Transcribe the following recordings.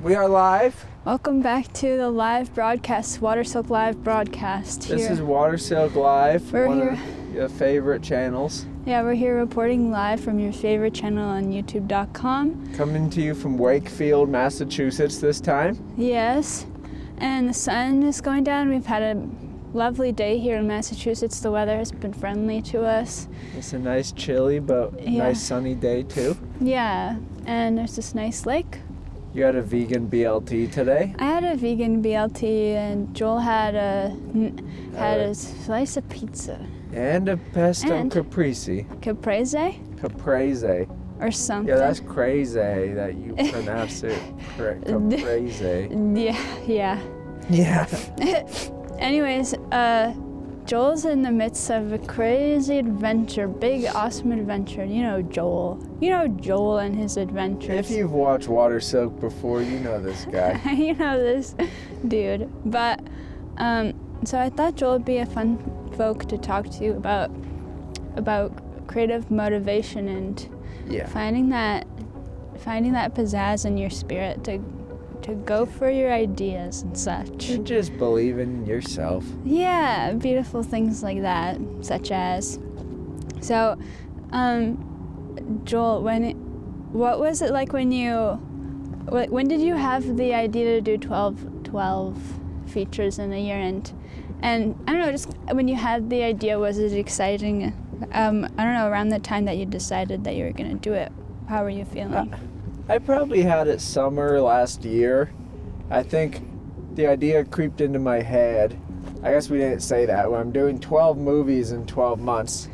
We are live. Welcome back to the live broadcast, Water Silk Live broadcast. This is Water Silk Live, one of your favorite channels. Yeah, we're here reporting live from your favorite channel on youtube.com. Coming to you from Wakefield, Massachusetts this time. Yes, and the sun is going down. We've had a lovely day here in Massachusetts. The weather has been friendly to us. It's a nice chilly but nice sunny day too. Yeah, and there's this nice lake. You had a vegan BLT today? I had a vegan BLT, and Joel had a slice of pizza. And a pesto caprese. Caprese? Caprese. Or something. Yeah, that's crazy that you pronounce it caprese. Yeah. Anyways, Joel's in the midst of a crazy adventure, big, awesome adventure. You know Joel. You know Joel and his adventures. If you've watched Water Silk before, you know this guy. You know this dude. But, so I thought Joel would be a fun folk to talk to about creative motivation and finding that pizzazz in your spirit to go for your ideas and such. And just believe in yourself. Yeah, beautiful things like that, such as. So, Joel, what was it like when did you have the idea to do 12 features in a year? And I don't know, just when you had the idea, was it exciting? I don't know, around the time that you decided that you were going to do it, how were you feeling? I probably had it summer last year. I think the idea creeped into my head. I guess we didn't say that. When I'm doing 12 movies in 12 months,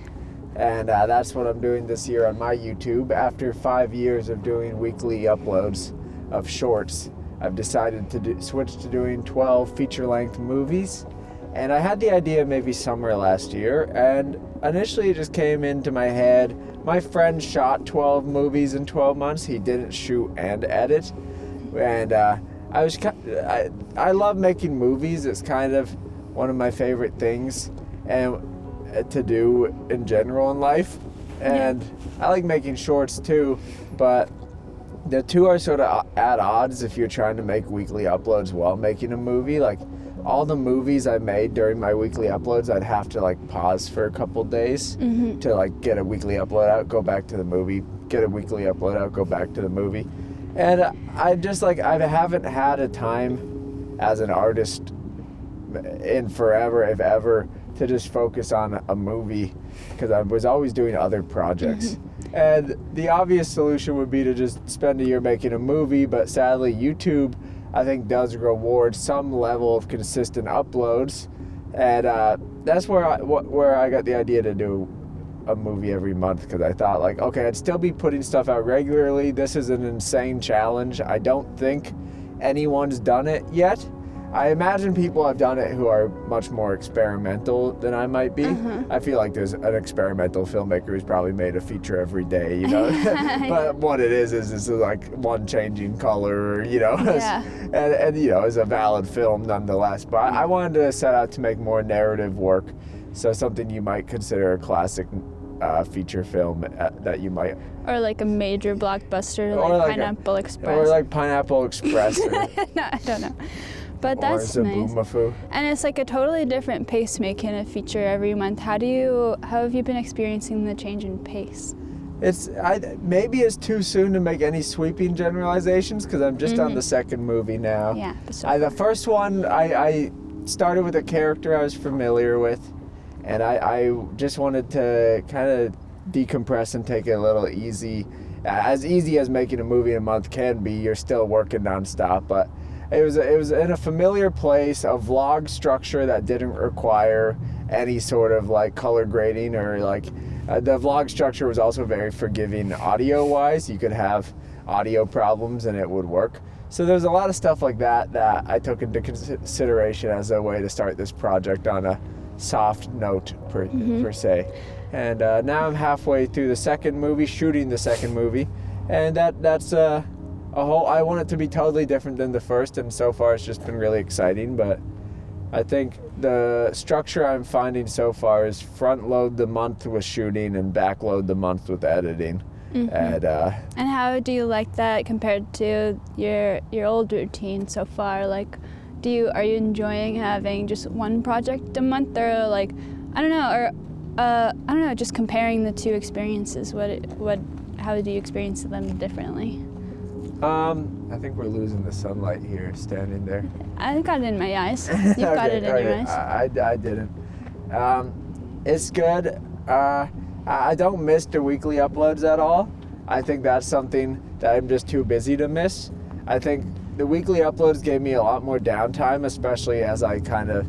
and that's what I'm doing this year on my YouTube. After 5 years of doing weekly uploads of shorts, I've decided to switch to doing 12 feature-length movies. And I had the idea maybe summer last year, and initially it just came into my head. My friend shot 12 movies in 12 months. He didn't shoot and edit. And I love making movies. It's kind of one of my favorite things and to do in general in life. And I like making shorts too, but the two are sort of at odds if you're trying to make weekly uploads while making a movie. Like, all the movies I made during my weekly uploads, I'd have to pause for a couple days to get a weekly upload out, go back to the movie, get a weekly upload out, go back to the movie. And I just I haven't had a time as an artist in forever, if ever, to just focus on a movie, because I was always doing other projects. And the obvious solution would be to just spend a year making a movie, but sadly YouTube, I think, does reward some level of consistent uploads, and that's where I got the idea to do a movie every month, because I thought okay, I'd still be putting stuff out regularly. This is an insane challenge. I don't think anyone's done it yet. I imagine people have done it who are much more experimental than I might be. I feel like there's an experimental filmmaker who's probably made a feature every day, but what it is one changing color, and it's a valid film nonetheless. But I wanted to set out to make more narrative work, so something you might consider a classic feature film that you might... Or a major blockbuster, Pineapple Express. Or Pineapple Express. No, I don't know. But that's nice. And it's a totally different pace making a feature every month. How have you been experiencing the change in pace? Maybe it's too soon to make any sweeping generalizations, because I'm just on the second movie now. Yeah. The first one, I started with a character I was familiar with, and I just wanted to kind of decompress and take it a little easy. As easy as making a movie in a month can be, you're still working nonstop, but it was in a familiar place, a vlog structure that didn't require any sort of color grading or the vlog structure was also very forgiving audio-wise. You could have audio problems and it would work. So there's a lot of stuff like that I took into consideration as a way to start this project on a soft note per se. And now I'm halfway through the second movie, shooting the second movie, and that's I want it to be totally different than the first, and so far it's just been really exciting. But I think the structure I'm finding so far is front load the month with shooting and back load the month with editing. And how do you like that compared to your old routine so far? Like, are you enjoying having just one project a month, or like, I don't know, just comparing the two experiences? How do you experience them differently? I think we're losing the sunlight here, standing there. I got it in my eyes. You've got it in your eyes. I didn't. It's good. I don't miss the weekly uploads at all. I think that's something that I'm just too busy to miss. I think the weekly uploads gave me a lot more downtime, especially as I kind of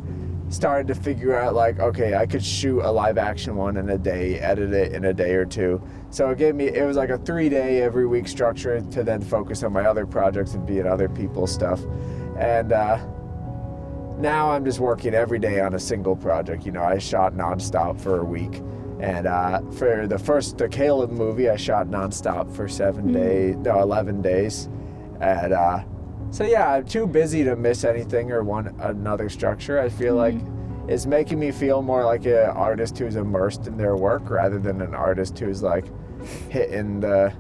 started to figure out, like, okay, I could shoot a live action one in a day, edit it in a day or two. So it was like a 3-day every week structure to then focus on my other projects and be in other people's stuff. And now I'm just working every day on a single project. You know, I shot nonstop for a week. And for the Caleb movie, I shot nonstop for 11 days. And so yeah, I'm too busy to miss anything or want another structure. I feel like it's making me feel more like an artist who's immersed in their work rather than an artist who's like hitting the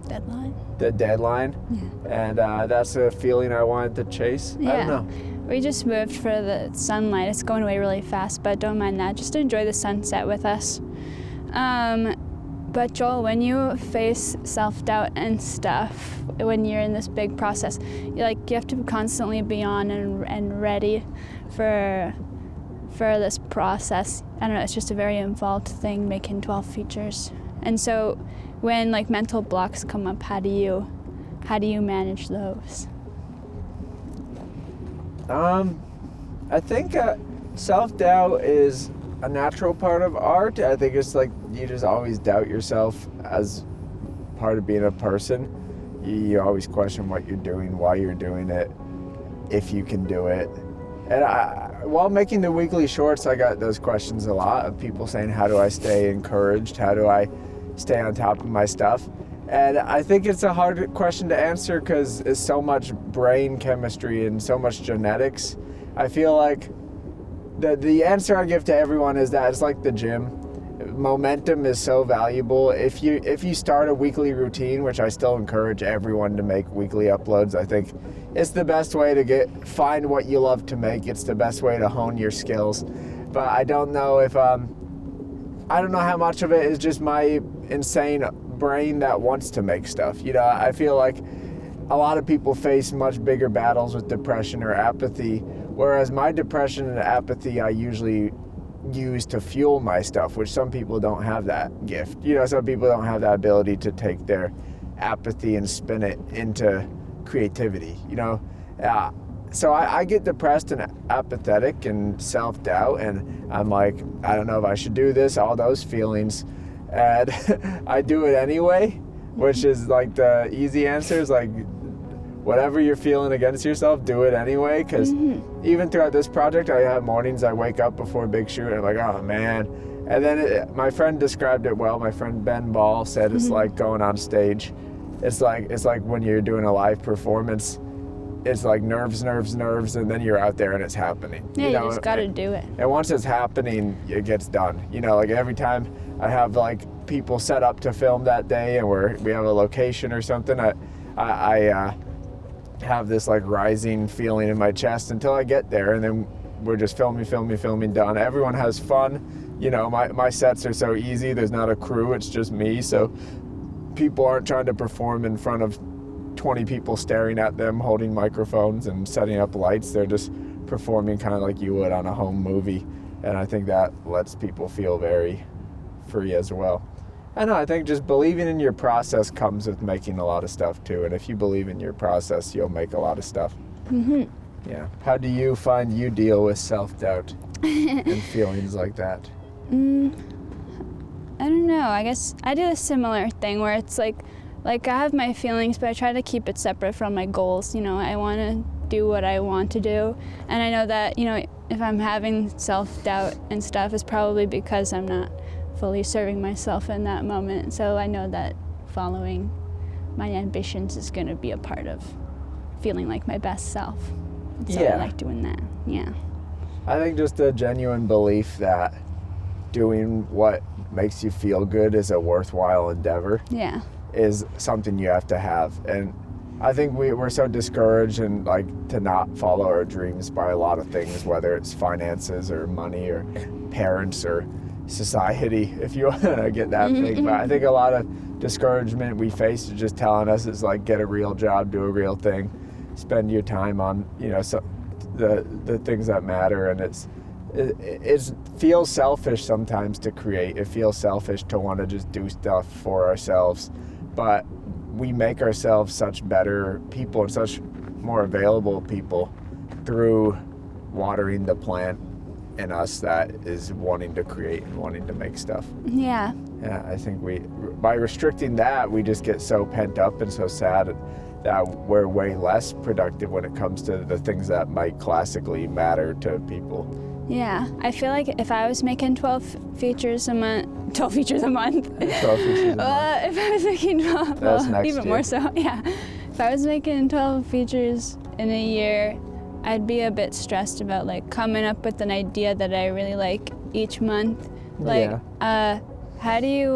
deadline. Yeah. And that's a feeling I wanted to chase. Yeah. I don't know. We just moved for the sunlight. It's going away really fast, but don't mind that. Just enjoy the sunset with us. But Joel, when you face self-doubt and stuff, when you're in this big process, you have to constantly be on and ready for this process. I don't know, it's just a very involved thing, making 12 features. And so when like mental blocks come up, how do you manage those? I think self-doubt is a natural part of art. I think it's like you just always doubt yourself as part of being a person. You always question what you're doing, why you're doing it, if you can do it. And while making the weekly shorts, I got those questions a lot of people saying, how do I stay encouraged? How do I stay on top of my stuff? And I think it's a hard question to answer because it's so much brain chemistry and so much genetics. I feel like the answer I give to everyone is that it's like the gym. Momentum is so valuable. If you start a weekly routine, which I still encourage everyone to make weekly uploads, I think it's the best way to find what you love to make. It's the best way to hone your skills. But I don't know if I don't know how much of it is just my insane brain that wants to make stuff. You know, I feel like a lot of people face much bigger battles with depression or apathy, whereas my depression and apathy I usually use to fuel my stuff, which some people don't have that gift. You know, some people don't have that ability to take their apathy and spin it into creativity, you know. So I get depressed and apathetic and self-doubt, and I'm like, I don't know if I should do this, all those feelings. And I do it anyway, which is like the easy answer is like, whatever you're feeling against yourself, do it anyway. Because even throughout this project, I have mornings I wake up before a big shoot and I'm like, oh man. And then my friend described it well. My friend Ben Ball said it's like going on stage. It's like when you're doing a live performance. It's like nerves, and then you're out there and it's happening. Yeah, you just got to do it. And once it's happening, it gets done. You know, like every time I have like people set up to film that day and we have a location or something, I have this like rising feeling in my chest until I get there, and then we're just filming, done. Everyone has fun. You know, my sets are so easy. There's not a crew, it's just me. So people aren't trying to perform in front of 20 people staring at them, holding microphones and setting up lights. They're just performing kind of like you would on a home movie. And I think that lets people feel very free as well. I know, I think just believing in your process comes with making a lot of stuff too. And if you believe in your process, you'll make a lot of stuff. Yeah. How do you find you deal with self-doubt and feelings like that? I don't know. I guess I do a similar thing where it's like I have my feelings, but I try to keep it separate from my goals. You know, I want to do what I want to do. And I know that, you know, if I'm having self-doubt and stuff, it's probably because I'm not fully serving myself in that moment. So I know that following my ambitions is going to be a part of feeling like my best self. So I like doing that. Yeah. I think just a genuine belief that doing what makes you feel good is a worthwhile endeavor. Yeah. is something you have to have. And I think we're so discouraged and like to not follow our dreams by a lot of things, whether it's finances or money or parents or society, if you want to get that big. But I think a lot of discouragement we face is just telling us is like, get a real job, do a real thing, spend your time on, you know, the things that matter. And it feels selfish sometimes to create. It feels selfish to want to just do stuff for ourselves, but we make ourselves such better people and such more available people through watering the plant in us that is wanting to create and wanting to make stuff. Yeah. Yeah, I think by restricting that, we just get so pent up and so sad that we're way less productive when it comes to the things that might classically matter to people. Yeah, I feel like if I was making 12 features a month. 12 features a month. 12 features a month. If I was making 12, That's next even year. more so, yeah. If I was making 12 features in a year, I'd be a bit stressed about like coming up with an idea that I really like each month. Like, how do you,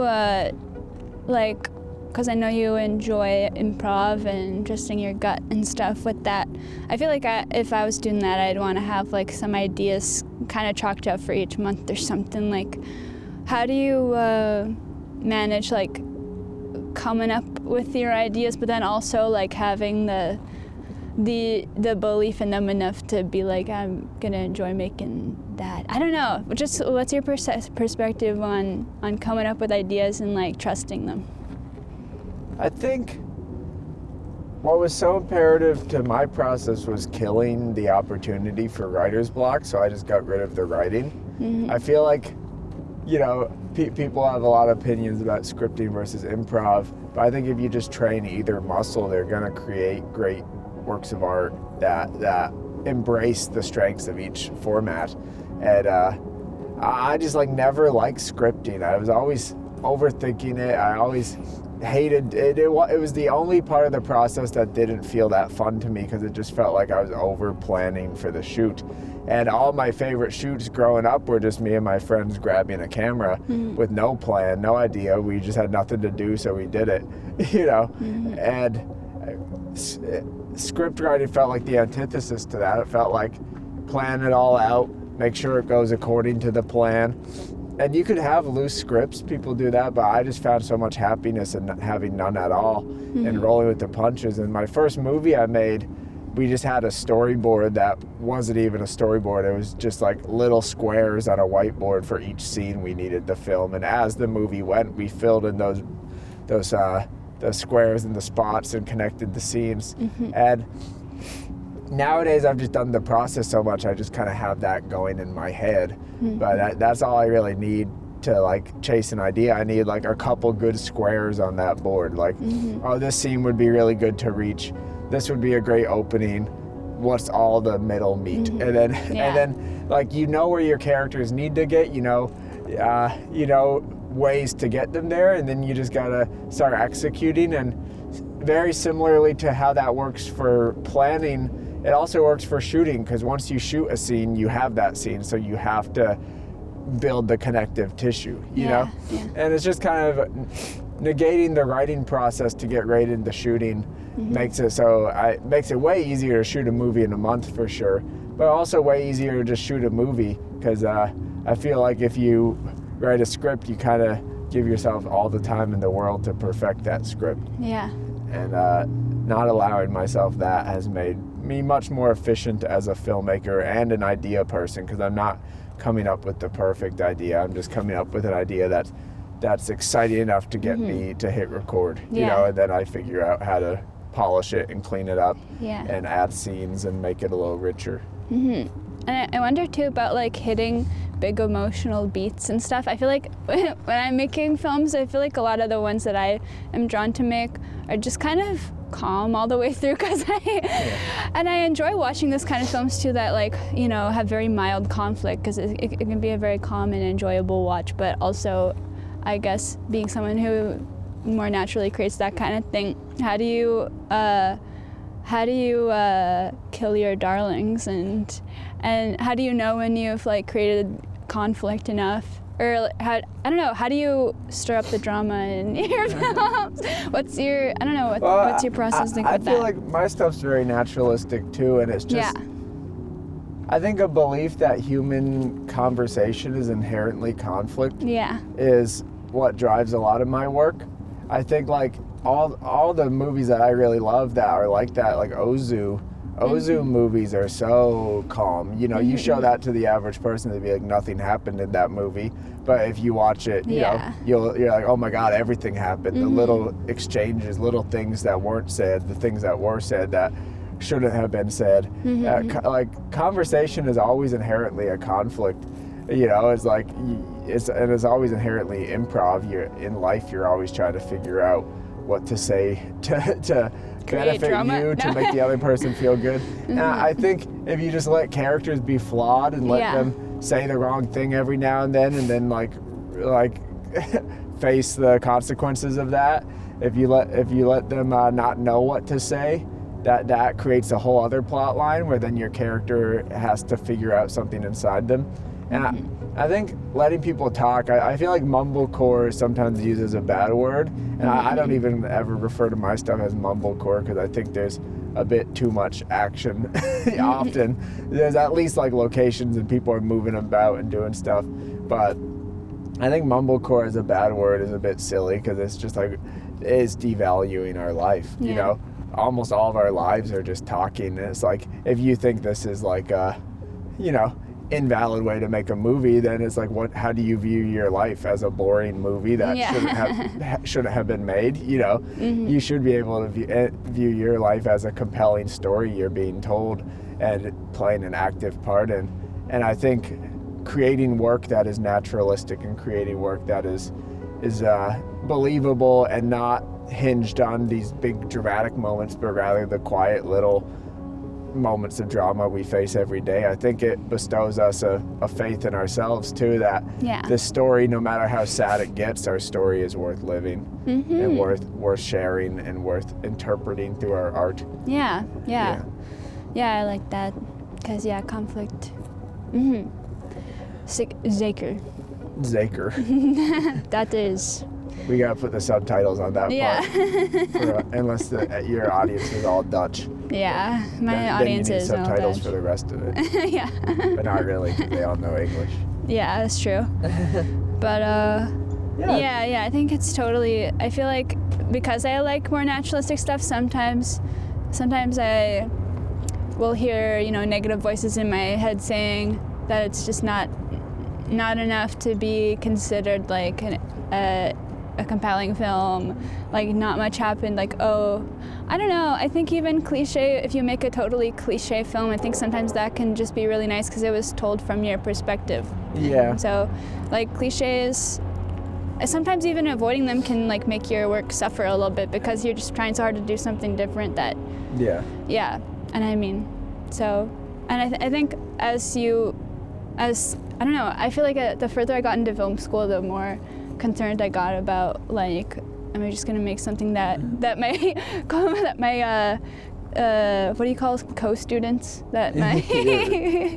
like, because I know you enjoy improv and trusting your gut and stuff with that. I feel like if I was doing that, I'd want to have like some ideas kind of chalked out for each month or something. Like, how do you manage like coming up with your ideas, but then also like having the belief in them enough to be like, I'm gonna enjoy making that. I don't know. Just what's your perspective on coming up with ideas and like trusting them? I think what was so imperative to my process was killing the opportunity for writer's block, so I just got rid of the writing. Mm-hmm. I feel like, you know, people have a lot of opinions about scripting versus improv, but I think if you just train either muscle, they're gonna create great works of art that embrace the strengths of each format. And I just like never liked scripting. I was always overthinking it. I always hated it. It was the only part of the process that didn't feel that fun to me because it just felt like I was over planning for the shoot. And all my favorite shoots growing up were just me and my friends grabbing a camera with no plan, no idea. We just had nothing to do, so we did it, you know. And script writing felt like the antithesis to that. It felt like plan it all out, make sure it goes according to the plan. And you could have loose scripts, people do that, but I just found so much happiness in having none at all and rolling with the punches. And my first movie I made, we just had a storyboard that wasn't even a storyboard. It was just like little squares on a whiteboard for each scene we needed to film. And as the movie went, we filled in those squares and the spots and connected the scenes. And nowadays I've just done the process so much, I just kind of have that going in my head. But that's all I really need to like chase an idea. I need like a couple good squares on that board. Like, oh, this scene would be really good to reach. This would be a great opening. What's all the middle meat? And then like, you know where your characters need to get, you know ways to get them there, and then you just gotta start executing. And very similarly to how that works for planning, it also works for shooting, because once you shoot a scene, you have that scene, so you have to build the connective tissue, you know? And it's just kind of negating the writing process to get right into shooting makes it way easier to shoot a movie in a month for sure, but also way easier to just shoot a movie, because I feel like if you write a script, you kind of give yourself all the time in the world to perfect that script. And not allowing myself that has made me much more efficient as a filmmaker and an idea person, because I'm not coming up with the perfect idea. I'm just coming up with an idea that's exciting enough to get me to hit record, you know, and then I figure out how to polish it and clean it up and add scenes and make it a little richer. And I wonder too about like hitting big emotional beats and stuff. I feel like when I'm making films, I feel like a lot of the ones that I am drawn to make are just kind of calm all the way through, and I enjoy watching this kind of films too that, like, you know, have very mild conflict, because it can be a very calm and enjoyable watch, but also, I guess, being someone who more naturally creates that kind of thing, how do you kill your darlings, and how do you know when you've like created conflict enough or how, I don't know, how do you stir up the drama in your films? What's your, I don't know, what's your process with that? I feel like my stuff's very naturalistic too, and it's just, I think a belief that human conversation is inherently conflict is what drives a lot of my work. I think like all the movies that I really love that are like that, like Ozu movies are so calm. You know, you show that to the average person, they'd be like, nothing happened in that movie. But if you watch it, you know, you're like, oh my God, everything happened. The little exchanges, little things that weren't said, the things that were said that shouldn't have been said. Like conversation is always inherently a conflict. You know, it's like, it's always inherently improv. In life, you're always trying to figure out what to say to benefit you, to make the other person feel good. And I think if you just let characters be flawed and let them say the wrong thing every now and then like face the consequences of that, if you let them not know what to say, that creates a whole other plot line where then your character has to figure out something inside them. And I think letting people talk, I feel like mumblecore is sometimes used as a bad word, and I don't even ever refer to my stuff as mumblecore because I think there's a bit too much action often. There's at least like locations and people are moving about and doing stuff, but I think mumblecore as a bad word is a bit silly because it's just like, it is devaluing our life, you know? Almost all of our lives are just talking, and it's like, if you think this is like a, you know, invalid way to make a movie, then it's like, how do you view your life? As a boring movie that shouldn't have been made, you know? You should be able to view your life as a compelling story you're being told and playing an active part in. And I think creating work that is naturalistic and creating work that is believable and not hinged on these big dramatic moments, but rather the quiet little moments of drama we face every day. I think it bestows us a faith in ourselves too, that this story, no matter how sad it gets, our story is worth living and worth sharing and worth interpreting through our art. Yeah, I like that because conflict. Zaker. That is. We gotta put the subtitles on that part. Unless your audience is all Dutch. Yeah, my audience is all Dutch. Then you need subtitles for the rest of it. But not really, because they all know English. Yeah, that's true. But I think it's totally. I feel like because I like more naturalistic stuff, sometimes I will hear negative voices in my head saying that it's just not enough to be considered like a compelling film, like not much happened, like, oh, I don't know, I think even cliche, if you make a totally cliche film, I think sometimes that can just be really nice because it was told from your perspective. So like cliches, sometimes even avoiding them can like make your work suffer a little bit because you're just trying so hard to do something different that and I mean, so, and I think as I don't know, I feel like the further I got into film school, the more concerned I got about, like, am I just gonna make something that my what do you call co-students, that my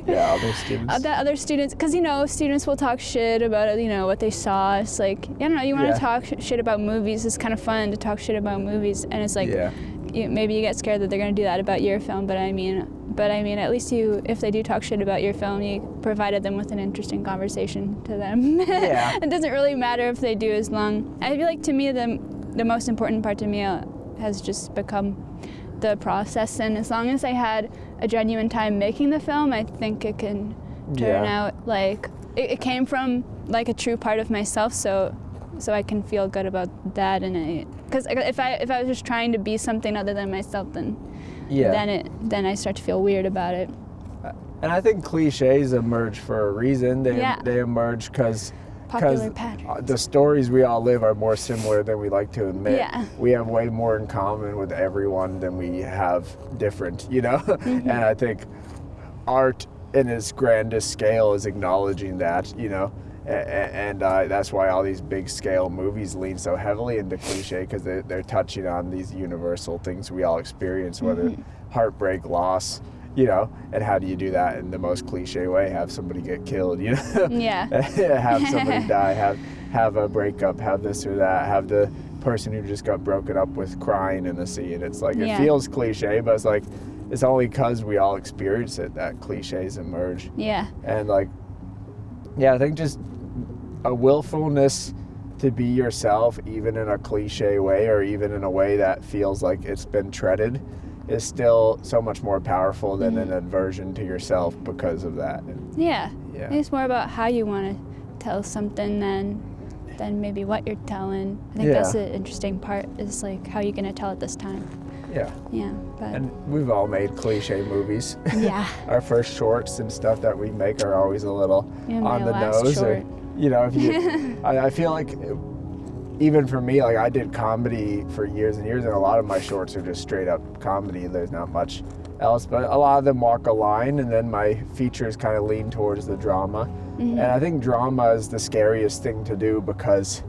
other students, that other students, because students will talk shit about what they saw. It's like, I don't know, you want to talk shit about movies. It's kind of fun to talk shit about movies, and it's like maybe you get scared that they're gonna do that about your film, but I mean, at least if they do talk shit about your film, you provided them with an interesting conversation to them. It doesn't really matter if they do, as long, I feel like to me the most important part to me has just become the process, and as long as I had a genuine time making the film, I think it can turn out like it came from like a true part of myself, so I can feel good about that. And because if I was just trying to be something other than myself, then I start to feel weird about it. And I think cliches emerge for a reason. They emerge because the stories we all live are more similar than we like to admit. We have way more in common with everyone than we have different, And I think art in its grandest scale is acknowledging that, and that's why all these big scale movies lean so heavily into cliche, because they're touching on these universal things we all experience, whether heartbreak, loss, and how do you do that in the most cliche way? Have somebody get killed, Yeah. have somebody die, have a breakup, have this or that, have the person who just got broken up with crying in the scene. It's like, it feels cliche, but it's like, it's only because we all experience it that cliches emerge. Yeah. And I think just a willfulness to be yourself, even in a cliche way or even in a way that feels like it's been treaded, is still so much more powerful than an aversion to yourself because of that. Yeah. I think it's more about how you want to tell something than maybe what you're telling. I think that's the interesting part, is like, how you're going to tell it this time. Yeah. Yeah. But And we've all made cliche movies. yeah. Our first shorts and stuff that we make are always a little Yeah, on my the last nose. short. If you, I feel like, even for me, like, I did comedy for years and years, and a lot of my shorts are just straight up comedy. There's not much else, but a lot of them walk a line, and then my features kind of lean towards the drama. And I think drama is the scariest thing to do, because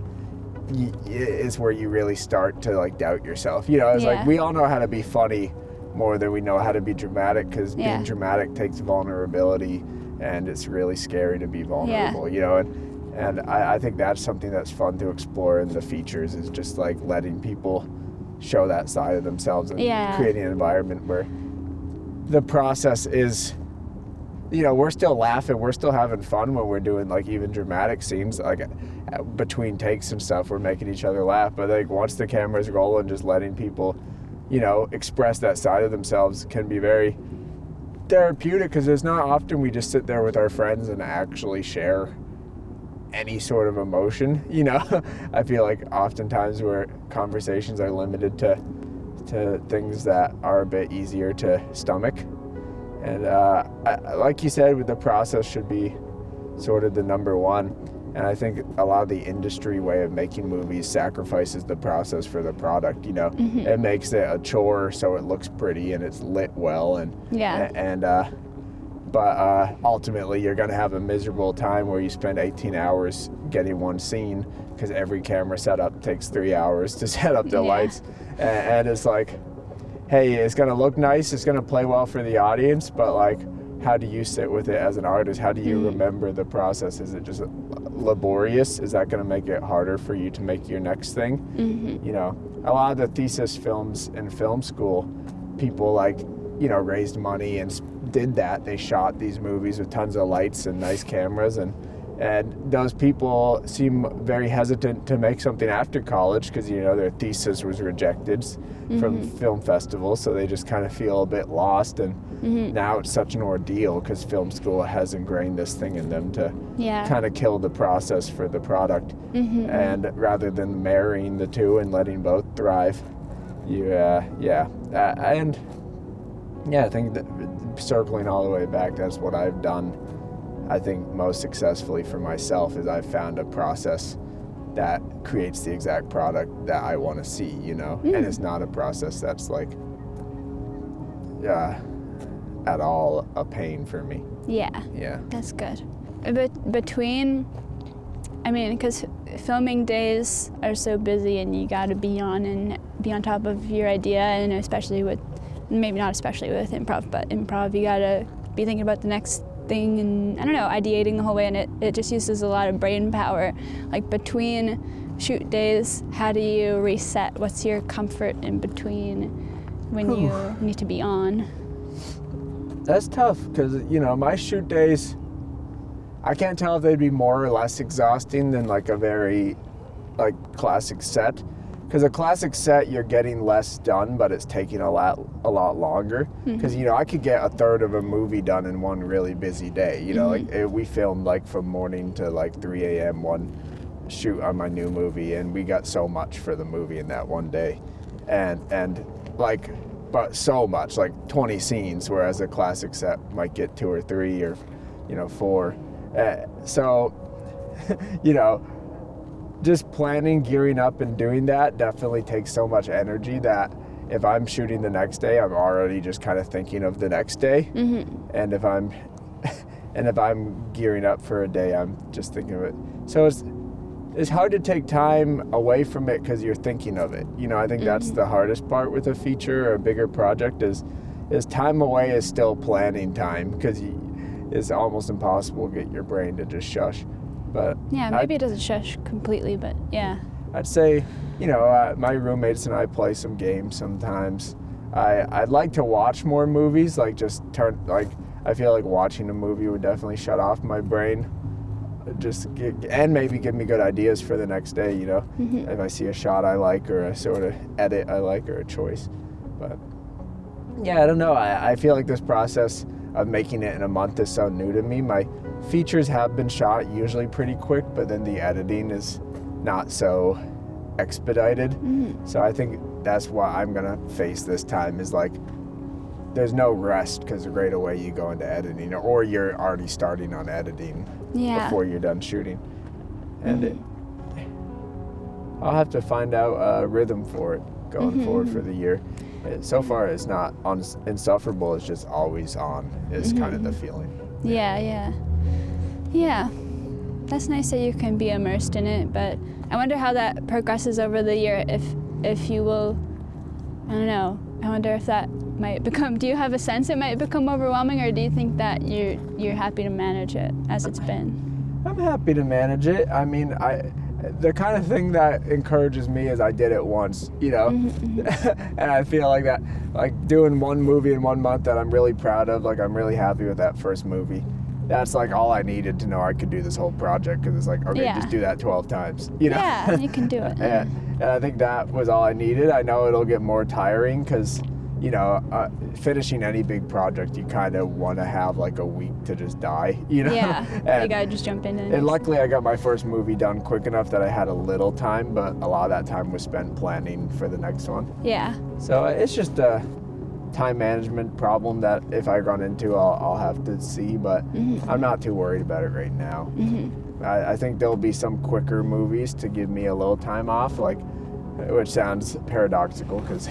it's where you really start to like doubt yourself. It's like, we all know how to be funny more than we know how to be dramatic, because being dramatic takes vulnerability, and it's really scary to be vulnerable. And I think that's something that's fun to explore in the features, is just like letting people show that side of themselves, and creating an environment where the process is, we're still laughing, we're still having fun when we're doing like even dramatic scenes, like between takes and stuff, we're making each other laugh. But like once the camera's rolling, just letting people, express that side of themselves can be very therapeutic, because it's not often we just sit there with our friends and actually share any sort of emotion. I feel like oftentimes where conversations are limited to things that are a bit easier to stomach. And like you said, the process should be sort of the number one. And I think a lot of the industry way of making movies sacrifices the process for the product. It makes it a chore so it looks pretty and it's lit well, but ultimately you're going to have a miserable time where you spend 18 hours getting one scene, because every camera setup takes 3 hours to set up the lights. And it's like, hey, it's going to look nice, it's going to play well for the audience, but like, how do you sit with it as an artist? How do you remember the process? Is it just laborious? Is that going to make it harder for you to make your next thing? A lot of the thesis films in film school, people raised money and did that. They shot these movies with tons of lights and nice cameras, and those people seem very hesitant to make something after college, because their thesis was rejected from film festivals, so they just kind of feel a bit lost. And now it's such an ordeal, because film school has ingrained this thing in them to kind of kill the process for the product. And rather than marrying the two and letting both thrive, I think that, circling all the way back, that's what I've done, I think, most successfully for myself, is I've found a process that creates the exact product that I want to see, and it's not a process that's like at all a pain for me. Yeah, That's good. But between, because filming days are so busy, and you got to be on top of your idea, and especially with improv, but improv, you got to be thinking about the next thing, and ideating the whole way, and it just uses a lot of brain power. Like, between shoot days, how do you reset? What's your comfort in between when you need to be on? That's tough, because my shoot days, I can't tell if they'd be more or less exhausting than like a very classic set. Because a classic set, you're getting less done, but it's taking a lot longer. Because I could get a third of a movie done in one really busy day. We filmed from morning to 3 a.m. one shoot on my new movie, and we got so much for the movie in that one day, but so much, 20 scenes, whereas a classic set might get 2 or 3 or 4. So just planning, gearing up, and doing that definitely takes so much energy that if I'm shooting the next day, I'm already just kind of thinking of the next day. And if I'm gearing up for a day, I'm just thinking of it. So it's hard to take time away from it because you're thinking of it. I think that's the hardest part with a feature or a bigger project, is is time away is still planning time, because it's almost impossible to get your brain to just shush. But yeah, maybe it doesn't shush completely, but yeah. I'd say, my roommates and I play some games sometimes. I'd like to watch more movies, I feel like watching a movie would definitely shut off my brain, and maybe give me good ideas for the next day, if I see a shot I like, or a sort of edit I like, or a choice. But yeah, I don't know. I feel like this process of making it in a month is so new to me. My features have been shot usually pretty quick, but then the editing is not so expedited. So I think that's what I'm gonna face this time, is like there's no rest, because right away you go into editing, or you're already starting on editing before you're done shooting. And I'll have to find out a rhythm for it going forward for the year. So far it's not insufferable, it's just always on is kind of the feeling. Yeah. That's nice that you can be immersed in it, but I wonder how that progresses over the year, if you will, I don't know, I wonder if that might become, do you have a sense it might become overwhelming, or do you think that you're happy to manage it as it's been? I'm happy to manage it. I mean, the kind of thing that encourages me is I did it once, and I feel like that, like doing one movie in 1 month that I'm really proud of, like I'm really happy with that first movie. That's like all I needed to know I could do this whole project, because it's like, okay, just do that 12 times, Yeah, you can do it. And I think that was all I needed. I know it'll get more tiring, because, finishing any big project, you kind of want to have like a week to just die, Yeah, you gotta just jump in. And luckily I got my first movie done quick enough that I had a little time, but a lot of that time was spent planning for the next one. Yeah. So it's just a time management problem that if I run into, I'll have to see, but I'm not too worried about it right now. I think there'll be some quicker movies to give me a little time off, which sounds paradoxical, because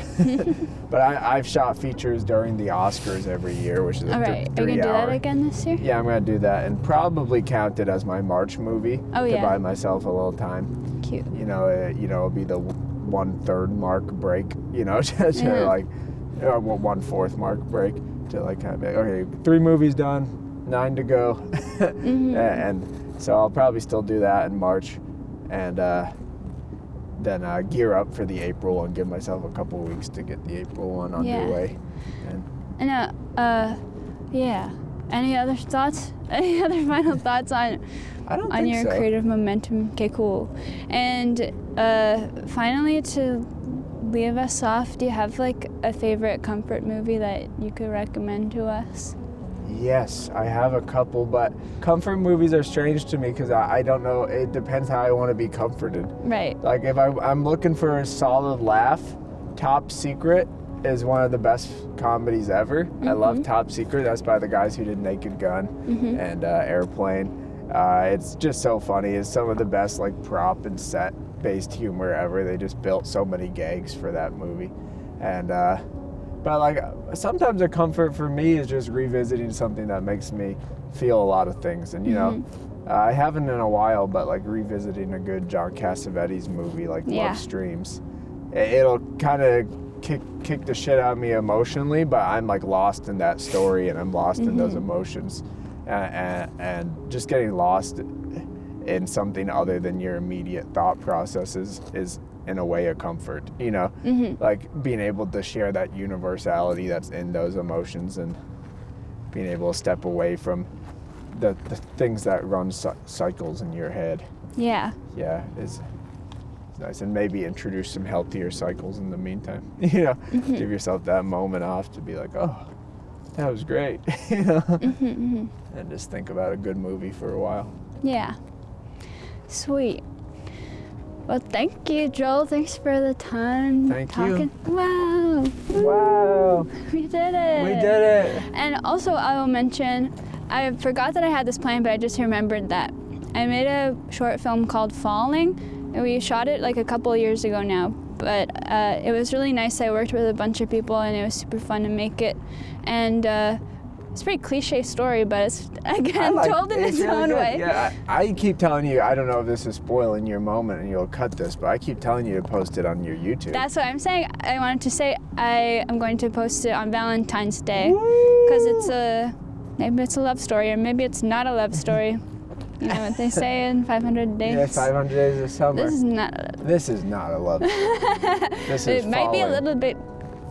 but I've shot features during the Oscars every year, which is a 3 hour. Are you gonna do that again this year? Yeah, I'm gonna do that, and probably count it as my March movie to buy myself a little time. Cute. It'll be the 1/3 mark break, to like, or 1/4 mark break, to like kind of be like, okay, 3 movies done, 9 to go. And so I'll probably still do that in March, and then gear up for the April and give myself a couple weeks to get the April one underway. And any other thoughts? Any other final thoughts on your creative momentum? Okay, cool. And finally, to leave us off, do you have like a favorite comfort movie that you could recommend to us? Yes, I have a couple, but comfort movies are strange to me, because I don't know, it depends how I want to be comforted. Right. Like if I'm looking for a solid laugh, Top Secret is one of the best comedies ever. I love Top Secret. That's by the guys who did Naked Gun and Airplane. It's just so funny. It's some of the best like prop and set based humor ever. They just built so many gags for that movie. And but like sometimes a comfort for me is just revisiting something that makes me feel a lot of things. And I haven't in a while, but like revisiting a good John Cassavetes movie like Love Streams, it'll kind of kick the shit out of me emotionally, but I'm like lost in that story, and I'm lost in those emotions, and just getting lost in something other than your immediate thought processes is in a way a comfort, like being able to share that universality that's in those emotions, and being able to step away from the things that run cycles in your head. Yeah It's nice, and maybe introduce some healthier cycles in the meantime. Give yourself that moment off to be like, oh, that was great. And just think about a good movie for a while. Yeah. Sweet. Well, thank you, Joel. Thanks for the time. Thank you. Wow. We did it. We did it. And also, I will mention, I forgot that I had this plan, but I just remembered that I made a short film called Falling, and we shot it like a couple of years ago now. But it was really nice. I worked with a bunch of people, and it was super fun to make it. And it's a pretty cliche story, but it's, again, told in its really own good. way. Yeah, I keep telling you, I don't know if this is spoiling your moment and you'll cut this, but I keep telling you to post it on your YouTube. That's what I'm saying. I wanted to say I am going to post it on Valentine's Day because maybe it's a love story or maybe it's not a love story. You know what they say in 500 Days? Yeah, 500 Days of Summer. This is not a love story. This is It might be a little bit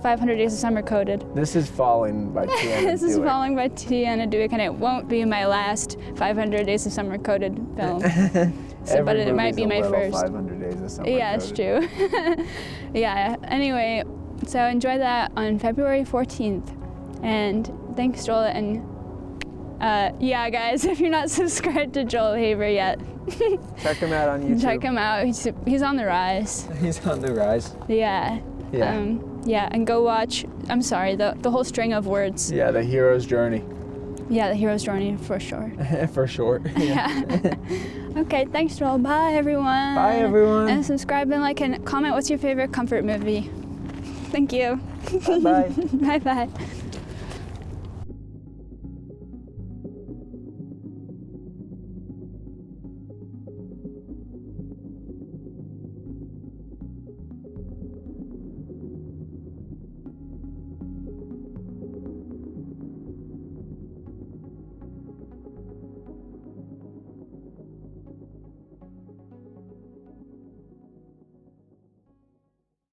500 Days of Summer coded. This is Falling by Tiana This is Falling by Tiana Duick, and it won't be my last 500 Days of Summer coded film. But it might be my first. 500 Days of Summer Yeah, it's true. Yeah, anyway, so enjoy that on February 14th. And thanks, Joel. And yeah, guys, if you're not subscribed to Joel Haber yet, check him out on YouTube. Check him out. He's on the rise. He's on the rise. Yeah. Yeah. Yeah, and go watch, I'm sorry, the whole string of words. Yeah, The Hero's Journey. Yeah, The Hero's Journey, for sure. For sure. Yeah. Okay, thanks, Joel. Bye, everyone. Bye, everyone. And subscribe and like and comment what's your favorite comfort movie. Thank you. Bye-bye. Bye-bye.